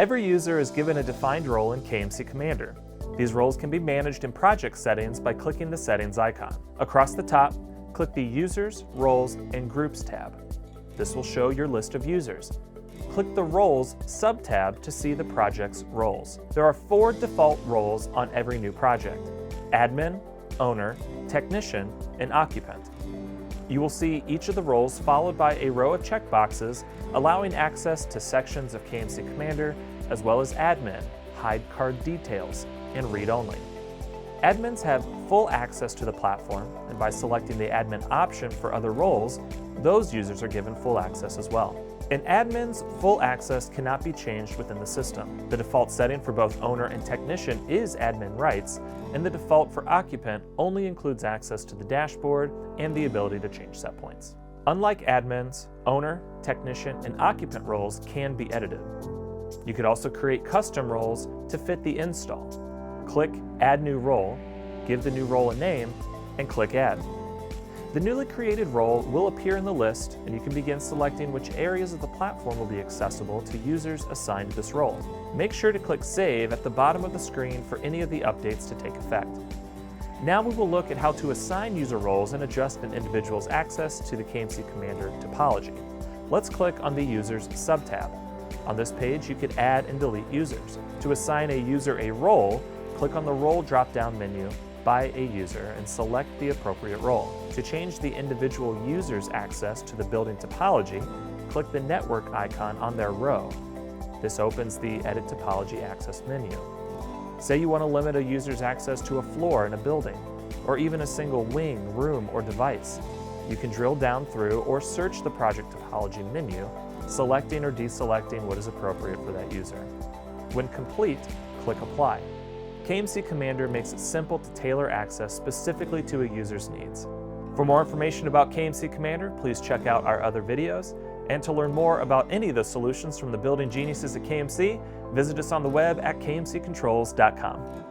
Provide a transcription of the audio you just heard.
Every user is given a defined role in KMC Commander. These roles can be managed in project settings by clicking the settings icon. Across the top, click the Users, Roles, and Groups tab. This will show your list of users. Click the Roles sub-tab to see the project's roles. There are 4 default roles on every new project: Admin, Owner, Technician, and Occupant. You will see each of the roles followed by a row of checkboxes allowing access to sections of KMC Commander, as well as Admin, Hide Card Details, and Read Only. Admins have full access to the platform, and by selecting the admin option for other roles, those users are given full access as well. An admin's full access cannot be changed within the system. The default setting for both owner and technician is admin rights, and the default for occupant only includes access to the dashboard and the ability to change set points. Unlike admins, owner, technician, and occupant roles can be edited. You could also create custom roles to fit the install. Click Add New Role, give the new role a name, and click Add. The newly created role will appear in the list, and you can begin selecting which areas of the platform will be accessible to users assigned this role. Make sure to click Save at the bottom of the screen for any of the updates to take effect. Now we will look at how to assign user roles and adjust an individual's access to the KMC Commander topology. Let's click on the Users sub-tab. On this page, you could add and delete users. To assign a user a role, click on the Role drop-down menu by a user and select the appropriate role. To change the individual user's access to the building topology, click the network icon on their row. This opens the Edit Topology Access menu. Say you want to limit a user's access to a floor in a building, or even a single wing, room, or device. You can drill down through or search the project topology menu, selecting or deselecting what is appropriate for that user. When complete, click Apply. KMC Commander makes it simple to tailor access specifically to a user's needs. For more information about KMC Commander, please check out our other videos. And to learn more about any of the solutions from the building geniuses at KMC, visit us on the web at kmccontrols.com.